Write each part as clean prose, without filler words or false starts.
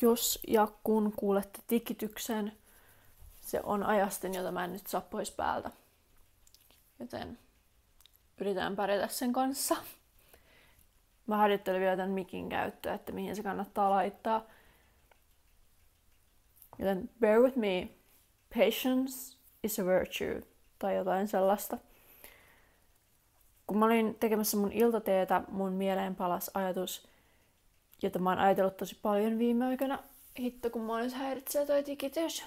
jos ja kun kuulette tikityksen, se on ajasten, jota mä en nyt saa pois päältä. Joten yritän pärjätä sen kanssa. Mä harjoittelen vielä tämän mikin käyttöä, että mihin se kannattaa laittaa. Joten bear with me. Patience is a virtue. Tai jotain sellaista. Kun mä olin tekemässä mun iltateetä, mun mieleen palasi ajatus, jota mä oon ajatellut tosi paljon viime aikoina. Hitto, kun mä nyt häiritsee toi tikitys.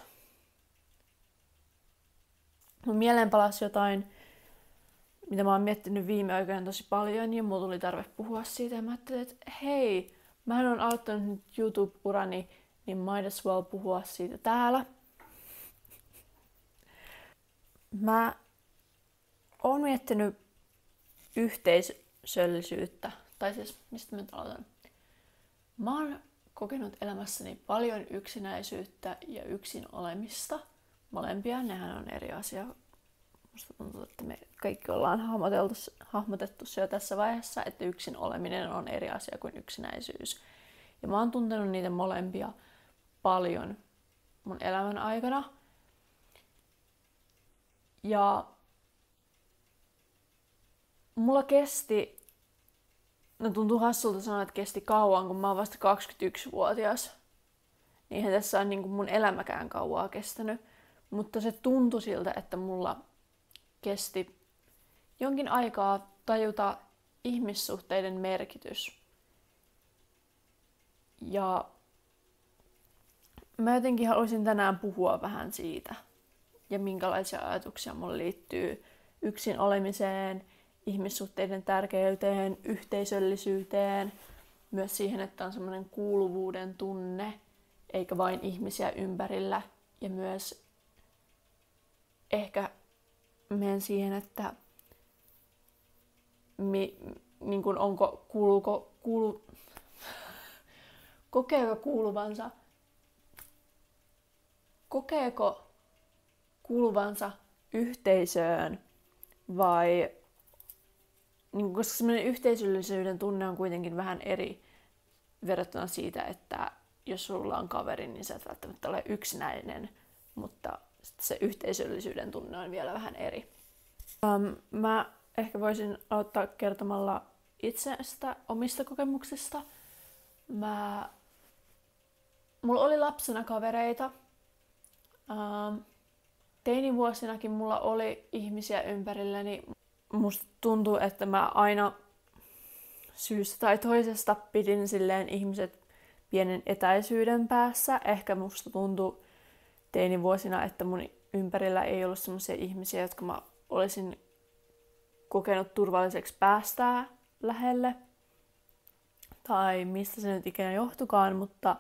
Mun mieleen palasi jotain, mitä mä oon miettinyt viime aikoina tosi paljon, ja mulla tuli tarve puhua siitä, ja mä ajattelin, että hei, mähän oon aloittanut nyt YouTube-urani, niin might as well puhua siitä täällä. Mä oon miettinyt yhteisöllisyyttä, tai siis, mistä mä nyt aloitan? Mä oon kokenut elämässäni paljon yksinäisyyttä ja yksin olemista. Molempia, nehän on eri asia. Musta tuntuu, että me kaikki ollaan hahmotettu se jo tässä vaiheessa, että yksin oleminen on eri asia kuin yksinäisyys. Ja mä oon tuntenut niitä molempia paljon mun elämän aikana. Ja mulla kesti, no tuntuu hassulta sanoa, että kesti kauan, kun mä oon vasta 21-vuotias. Niinhän tässä on niin kuin mun elämäkään kauaa kestänyt. Mutta se tuntui siltä, että mulla kesti jonkin aikaa tajuta ihmissuhteiden merkitys. Ja mä jotenkin haluaisin tänään puhua vähän siitä. Ja minkälaisia ajatuksia mulle liittyy yksin olemiseen, ihmissuhteiden tärkeyteen, yhteisöllisyyteen. Myös siihen, että on semmoinen kuuluvuuden tunne, eikä vain ihmisiä ympärillä. Ja myös ehkä menen siihen, että niin kuin kokeeko kuuluvansa yhteisöön vai niin koska semmoinen yhteisöllisyyden tunne on kuitenkin vähän eri verrattuna siitä, että jos sulla on kaveri, niin sä et välttämättä ole yksinäinen, mutta se yhteisöllisyyden tunne on vielä vähän eri. Mä ehkä voisin aloittaa kertomalla itsestä, omista kokemuksista. Mulla oli lapsena kavereita. Teinivuosinakin mulla oli ihmisiä ympärilläni. Musta tuntuu, että mä aina syystä tai toisesta pidin silleen ihmiset pienen etäisyyden päässä. Ehkä musta tuntui teinivuosina, että mun ympärillä ei ollut semmoisia ihmisiä, jotka mä olisin kokenut turvalliseksi päästää lähelle. Tai mistä se nyt ikinä johtukaan, mutta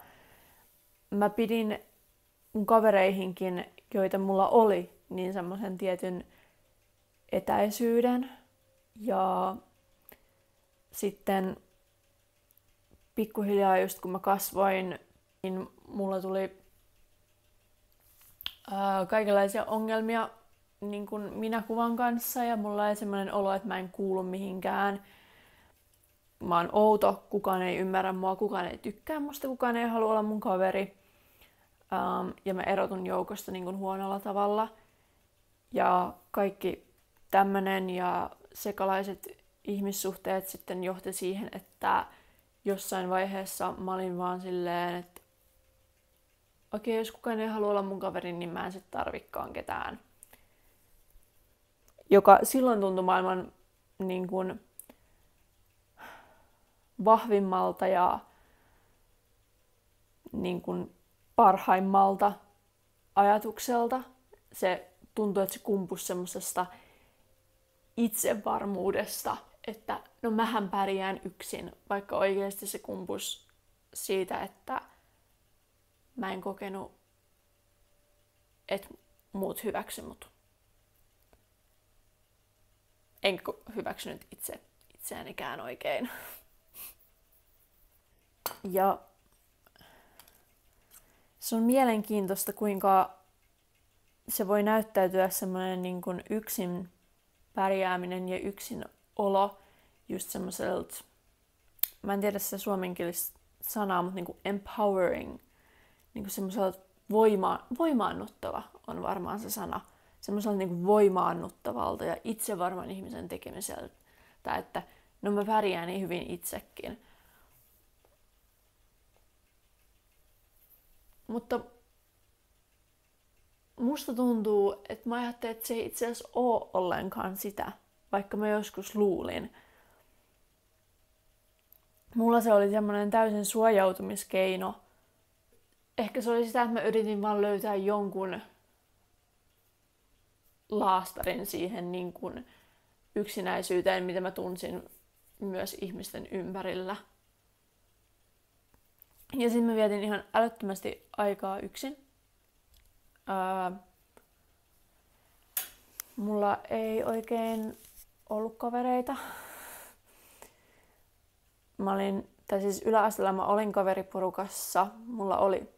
mä pidin mun kavereihinkin, joita mulla oli, niin semmoisen tietyn etäisyyden. Ja sitten pikkuhiljaa just kun mä kasvoin, niin mulla tuli kaikenlaisia ongelmia niin kuin minäkuvan kanssa ja mulla oli semmoinen olo, että mä en kuulu mihinkään. Mä oon outo, kukaan ei ymmärrä mua, kukaan ei tykkää musta, kukaan ei halua olla mun kaveri. Ja mä erotun joukosta niin kuin huonolla tavalla. Ja kaikki tämmönen ja sekalaiset ihmissuhteet sitten johti siihen, että jossain vaiheessa mä olin vaan silleen, että okei, jos kukaan ei halua olla mun kaveri, niin mä en sit tarvikkaan ketään. Joka silloin tuntui maailman niin kuin vahvimmalta ja niin kuin parhaimmalta ajatukselta. Se tuntui, että se kumpusi semmosesta itsevarmuudesta, että no mähän pärjään yksin, vaikka oikeasti se kumpusi siitä, että mä en kokenut, että muut hyväksy mut. Enkä hyväksynyt itseäänikään oikein. Ja se on mielenkiintoista, kuinka se voi näyttäytyä semmoinen niin kuin yksin pärjääminen ja yksin olo just semmoiselta, mä en tiedä sitä suomenkielistä sanaa, mutta niin kuin empowering. niin semmoiselta voimaannuttava on varmaan se sana. Semmoiselta niin voimaannuttavalta ja itsevarman ihmisen tekemiseltä. Tai että no mä pärjään niin hyvin itsekin. Mutta musta tuntuu, että mä ajattelin, että se ei itse asiassa ole ollenkaan sitä, vaikka mä joskus luulin. Mulla se oli semmoinen täysin suojautumiskeino. Ehkä se oli sitä, että mä yritin vaan löytää jonkun laastarin siihen niin kuin yksinäisyyteen, mitä mä tunsin myös ihmisten ympärillä. Ja sitten mä vietin ihan älyttömästi aikaa yksin. Mulla ei oikein ollut kavereita. Yläasteella mä olin kaveriporukassa. Mulla oli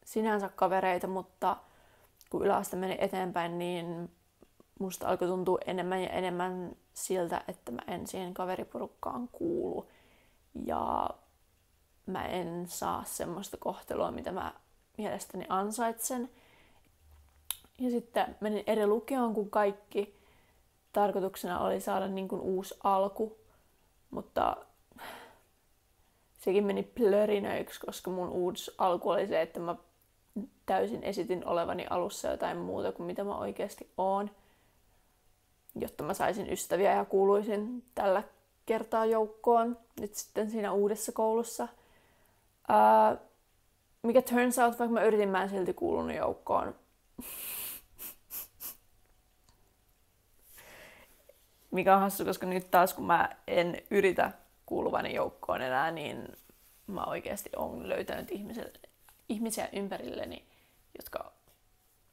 sinänsä kavereita, mutta kun yläaste meni eteenpäin, niin musta alkoi tuntua enemmän ja enemmän siltä, että mä en siihen kaveriporukkaan kuulu. Ja mä en saa semmoista kohtelua, mitä mä mielestäni ansaitsen. Ja sitten menin eri lukioon kuin kaikki. Tarkoituksena oli saada niin kuin uusi alku, mutta sekin meni plörinöiksi, koska mun uusi alku oli se, että mä täysin esitin olevani alussa jotain muuta kuin mitä mä oikeasti oon, jotta mä saisin ystäviä ja kuuluisin tällä kertaa joukkoon nyt sitten siinä uudessa koulussa. Mikä turns out, vaikka mä yritin, mä en silti kuulunut joukkoon. Mikä on hassu, koska nyt taas kun mä en yritä kuuluvani joukkoon enää, niin mä oikeasti oon löytänyt ihmisiä ympärilleni, jotka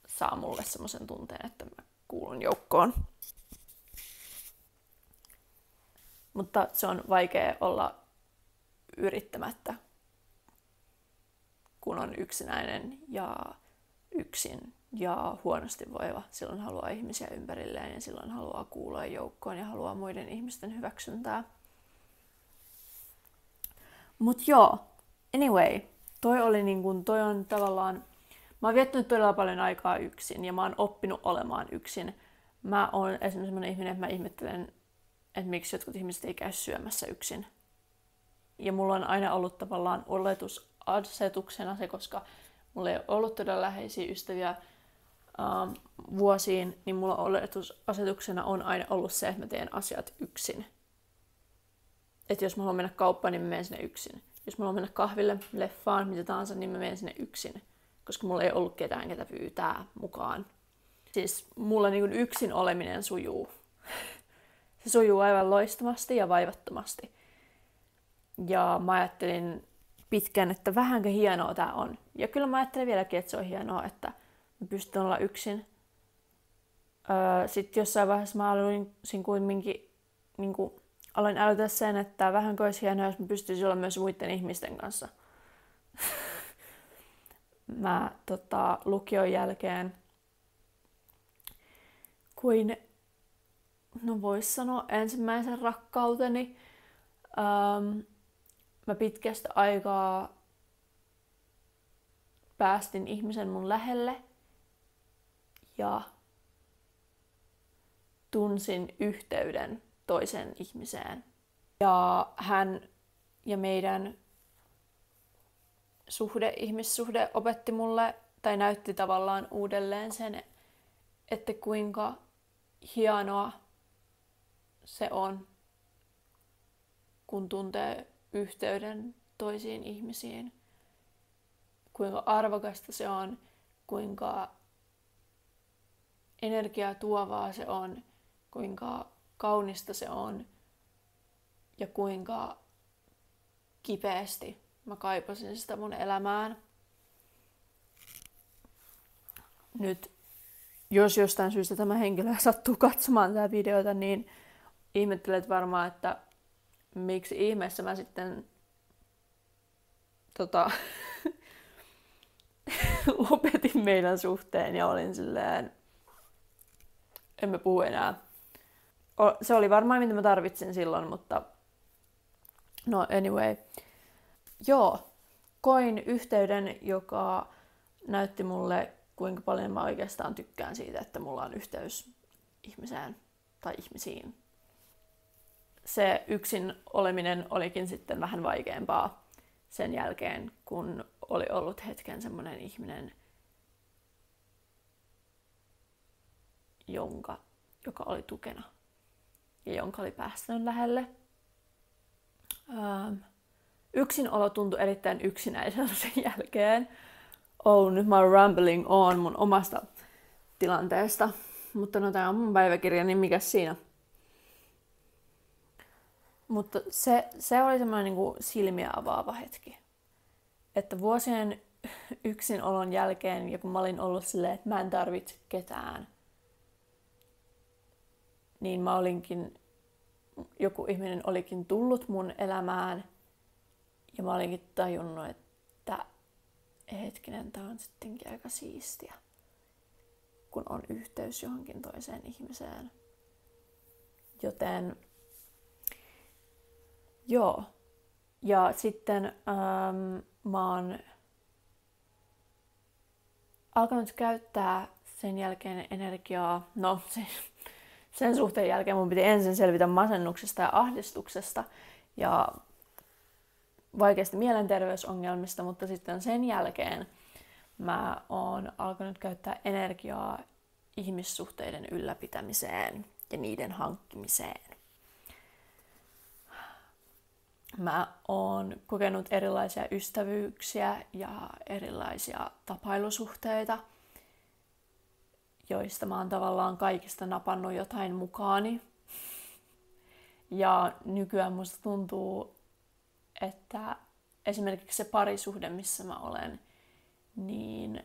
saa mulle semmoisen tunteen, että mä kuulun joukkoon. Mutta se on vaikea olla yrittämättä, kun on yksinäinen ja yksin ja huonosti voiva. Silloin haluaa ihmisiä ympärilleen ja silloin haluaa kuulua joukkoon ja haluaa muiden ihmisten hyväksyntää. Mut joo, anyway, toi on tavallaan, mä oon viettänyt todella paljon aikaa yksin ja mä oon oppinut olemaan yksin. Mä oon esimerkiksi sellainen ihminen, että mä ihmettelen, että miksi jotkut ihmiset ei käy syömässä yksin. Ja mulla on aina ollut tavallaan oletusasetuksena se, koska mulla ei ollut todella läheisiä ystäviä vuosiin, niin mulla oletusasetuksena on aina ollut se, että mä teen asiat yksin. Että jos mä haluan mennä kauppaan, niin mä menen sinne yksin. Jos mä haluan mennä kahville, leffaan, mitä tahansa, niin mä menen sinne yksin. Koska mulla ei ollut ketään, ketä pyytää mukaan. Siis mulla niin kuin yksin oleminen sujuu. Se sujuu aivan loistamasti ja vaivattomasti. Ja mä ajattelin pitkään, että vähänkö hienoa tää on. Ja kyllä mä ajattelen vieläkin, että se on hienoa, että mä pystyn olla yksin. Sitten jossain vaiheessa mä aloin älytä sen, että vähänkö olisi hienoa, jos mä pystyisin olla myös muiden ihmisten kanssa. Mä lukion jälkeen kuin, no vois sanoa, ensimmäisen rakkauteni. Mä pitkästä aikaa päästin ihmisen mun lähelle ja tunsin yhteyden toiseen ihmiseen. Ja hän ja meidän ihmissuhde opetti mulle, tai näytti tavallaan uudelleen sen, että kuinka hienoa se on, kun tuntee yhteyden toisiin ihmisiin. Kuinka arvokasta se on, kuinka energiaa tuovaa se on, kuinka kaunista se on ja kuinka kipeästi mä kaipasin sitä mun elämään. Nyt, jos jostain syystä tämä henkilö sattuu katsomaan tätä videota, niin ihmettelet varmaan, että miksi ihmeessä mä sitten lopetin meidän suhteen ja olin silleen, emme puhu enää. Se oli varmaan mitä mä tarvitsin silloin, mutta no anyway. Joo, koin yhteyden, joka näytti mulle, kuinka paljon mä oikeastaan tykkään siitä, että mulla on yhteys ihmiseen tai ihmisiin. Se yksin oleminen olikin sitten vähän vaikeampaa sen jälkeen, kun oli ollut hetken semmoinen ihminen, joka oli tukena ja jonka oli päästänyt lähelle. Yksinolo tuntui erittäin yksinäiseltä sen jälkeen. Nyt mä oon rambling on mun omasta tilanteesta. Mutta no tää on mun päiväkirja, niin mikäs siinä? Mutta se oli semmoinen niinku silmiä avaava hetki. Että vuosien yksinolon jälkeen, ja kun mä olin ollut silleen, että mä en tarvitse ketään, niin joku ihminen olikin tullut mun elämään, ja mä olinkin tajunnut, että hetkinen, tää on sittenkin aika siistiä, kun on yhteys johonkin toiseen ihmiseen. Joten joo. Ja sitten mä oon alkanut käyttää sen jälkeen energiaa. No, sen suhteen jälkeen mun piti ensin selvitä masennuksesta ja ahdistuksesta ja vaikeista mielenterveysongelmista, mutta sitten sen jälkeen mä oon alkanut käyttää energiaa ihmissuhteiden ylläpitämiseen ja niiden hankkimiseen. Mä oon kokenut erilaisia ystävyyksiä ja erilaisia tapailusuhteita, joista mä oon tavallaan kaikista napannut jotain mukaani. Ja nykyään musta tuntuu, että esimerkiksi se parisuhde, missä mä olen, niin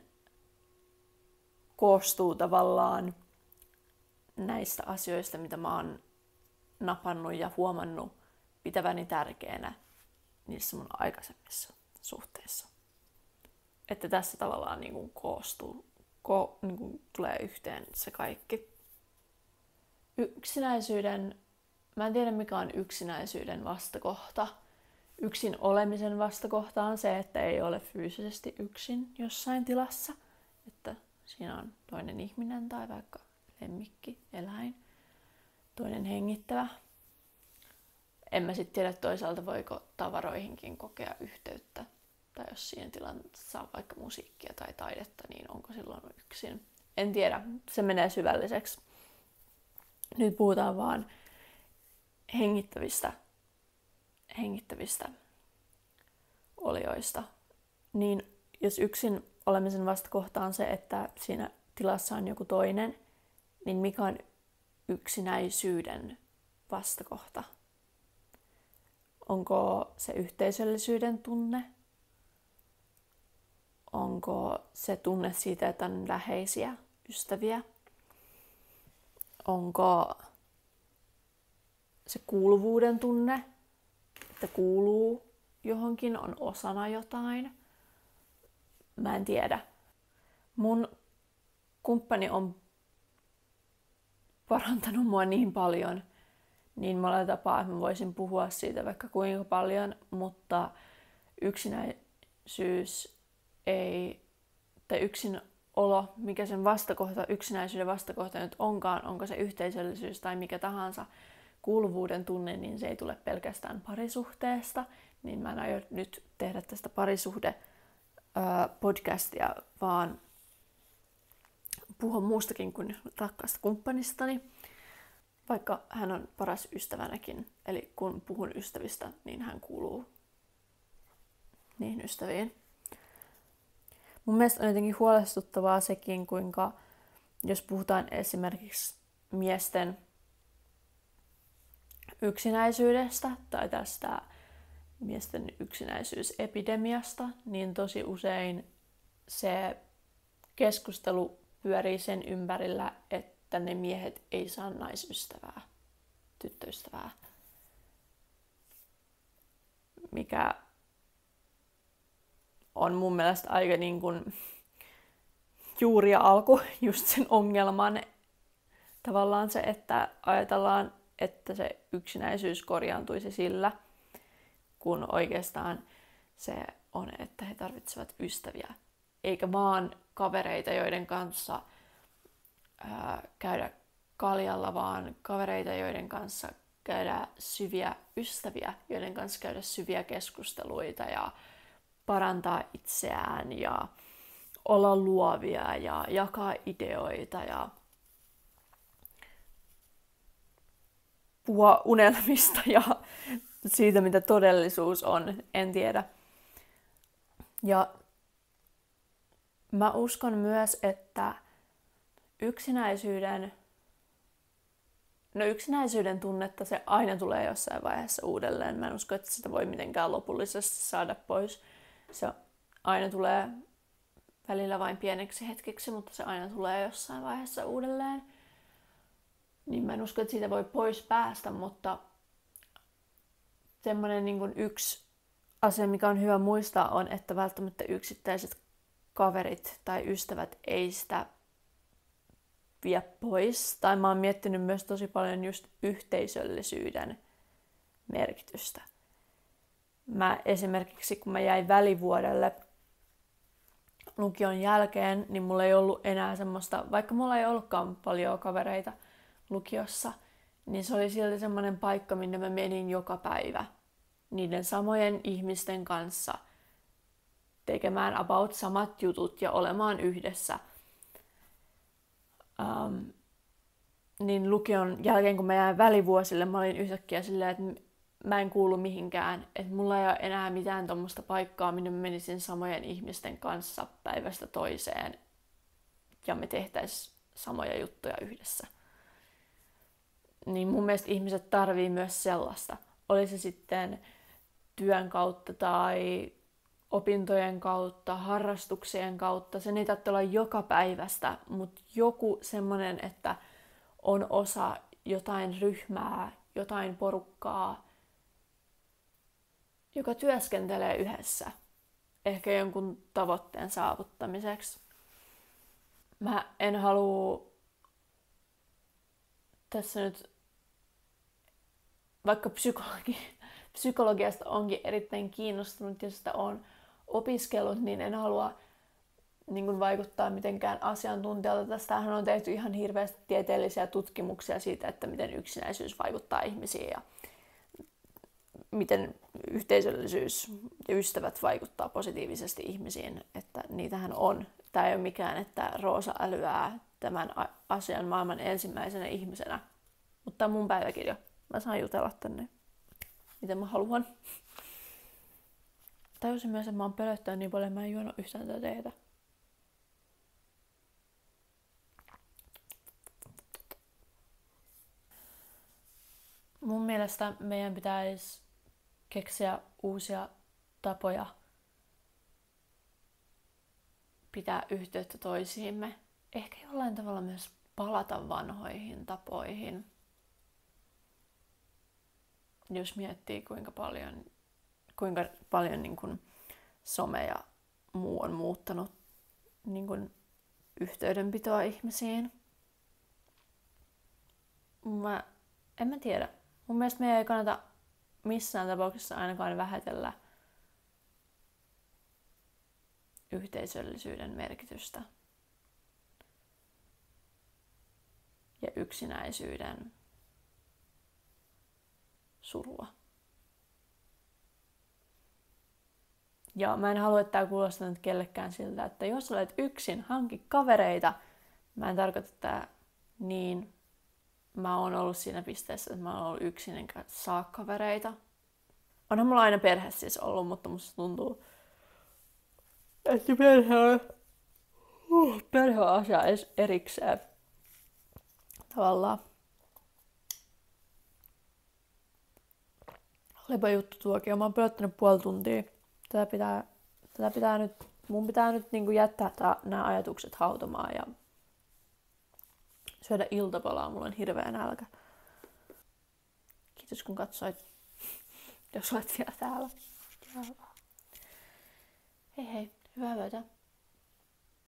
koostuu tavallaan näistä asioista, mitä mä oon napannut ja huomannut pitäväni tärkeänä niissä mun aikaisemmissa suhteissa. Että tässä tavallaan niin kuin koostuu, niin kuin tulee yhteen se kaikki. Mä en tiedä mikä on yksinäisyyden vastakohta. Yksin olemisen vastakohta on se, että ei ole fyysisesti yksin jossain tilassa. Että siinä on toinen ihminen tai vaikka lemmikki, eläin, toinen hengittävä. En mä sitten tiedä toisaalta, voiko tavaroihinkin kokea yhteyttä. Tai jos siinä tilanteessa saa vaikka musiikkia tai taidetta, niin onko silloin yksin. En tiedä, se menee syvälliseksi. Nyt puhutaan vaan hengittävistä olioista. Niin jos yksin olemisen vastakohta on se, että siinä tilassa on joku toinen, niin mikä on yksinäisyyden vastakohta? Onko se yhteisöllisyyden tunne? Onko se tunne siitä, että on läheisiä ystäviä? Onko se kuuluvuuden tunne, että kuuluu johonkin, on osana jotain? Mä en tiedä. Mun kumppani on parantanut mua niin paljon, niin monella tapaa, että mä voisin puhua siitä vaikka kuinka paljon, mutta yksinäisyys tai yksinolo, mikä sen yksinäisyyden vastakohta nyt onkaan, onko se yhteisöllisyys tai mikä tahansa kuuluvuuden tunne, niin se ei tule pelkästään parisuhteesta, niin mä en aio nyt tehdä tästä parisuhde-podcastia, vaan puhua muustakin kuin rakkaasta kumppanistani, vaikka hän on paras ystävänäkin. Eli kun puhun ystävistä, niin hän kuuluu niihin ystäviin. Mun mielestä on jotenkin huolestuttavaa sekin, kuinka jos puhutaan esimerkiksi miesten yksinäisyydestä tai tästä miesten yksinäisyysepidemiasta, niin tosi usein se keskustelu pyörii sen ympärillä, että ne miehet ei saa naisystävää, tyttöystävää, mikä on mun mielestä aika niin kuin juuri ja alku just sen ongelman. Tavallaan se, että ajatellaan, että se yksinäisyys korjaantuisi sillä, kun oikeastaan se on, että he tarvitsevat ystäviä eikä vaan kavereita, joiden kanssa käydä kaljalla, vaan kavereita, joiden kanssa käydä syviä ystäviä, joiden kanssa käydä syviä keskusteluita ja parantaa itseään ja olla luovia ja jakaa ideoita ja puhua unelmista ja siitä, mitä todellisuus on, en tiedä. Ja mä uskon myös, että yksinäisyyden tunnetta se aina tulee jossain vaiheessa uudelleen. Mä en usko, että sitä voi mitenkään lopullisesti saada pois. Se aina tulee välillä vain pieneksi hetkeksi, mutta se aina tulee jossain vaiheessa uudelleen. Niin mä en usko, että siitä voi pois päästä, mutta semmoinen niin kuin yksi asia, mikä on hyvä muistaa, on, että välttämättä yksittäiset kaverit tai ystävät ei sitä vie pois. Tai mä oon miettinyt myös tosi paljon just yhteisöllisyyden merkitystä. Mä esimerkiksi, kun mä jäin välivuodelle lukion jälkeen, niin mulla ei ollut enää semmoista, vaikka mulla ei ollutkaan paljon kavereita lukiossa, niin se oli silti semmoinen paikka, minne mä menin joka päivä niiden samojen ihmisten kanssa tekemään about samat jutut ja olemaan yhdessä. Niin lukion jälkeen, kun mä jäin välivuosille, mä olin yhtäkkiä silleen, että mä en kuulu mihinkään. Että mulla ei ole enää mitään tommoista paikkaa, minne mä menisin samojen ihmisten kanssa päivästä toiseen. Ja me tehtäis samoja juttuja yhdessä. Niin mun mielestä ihmiset tarvii myös sellaista. Oli se sitten työn kautta tai opintojen kautta, harrastuksien kautta. Se ei tarvitse olla joka päivästä, mutta joku semmoinen, että on osa jotain ryhmää, jotain porukkaa, joka työskentelee yhdessä. Ehkä jonkun tavoitteen saavuttamiseksi. Mä en halua tässä nyt, vaikka psykologiasta onkin erittäin kiinnostunut ja sitä on opiskellut, niin en halua vaikuttaa mitenkään asiantuntijalta. Tästähän on tehty ihan hirveästi tieteellisiä tutkimuksia siitä, että miten yksinäisyys vaikuttaa ihmisiin ja miten yhteisöllisyys ja ystävät vaikuttaa positiivisesti ihmisiin, että niitähän on. Tämä ei ole mikään, että Roosa älyää tämän asian maailman ensimmäisenä ihmisenä. Mutta tämä on mun päiväkirja. Mä saan jutella tänne, miten mä haluan. Tajusin myös, että mä oon pölöttänyt niin paljon, mä en juonut yhtään tätä teetä. Mun mielestä meidän pitäisi keksiä uusia tapoja pitää yhteyttä toisiimme. Ehkä jollain tavalla myös palata vanhoihin tapoihin. Jos miettii, kuinka paljon niin kuin some ja muu on muuttanut niin kuin yhteydenpitoa ihmisiin. En mä tiedä. Mun mielestä meidän ei kannata missään tapauksessa ainakaan vähätellä yhteisöllisyyden merkitystä ja yksinäisyyden surua. Ja mä en halua, että tää kuulostaa nyt kellekään siltä, että jos olet yksin, hanki kavereita. Mä en tarkoita tää niin. Mä oon ollut siinä pisteessä, että mä oon ollut yksin enkä saa kavereita. Onhan mulla aina perhe siis ollut, mutta musta tuntuu, että perhe on asia erikseen. Tavallaan. Olipa juttu tuokin. Mä oon pölöttänyt puoli tuntia. Mun pitää nyt niinku jättää nämä ajatukset hautomaan ja syödä iltapalaa. Mulla on hirveä nälkä. Kiitos kun katsoit. Jos olet vielä täällä. Hei hei. Hyvää yötä.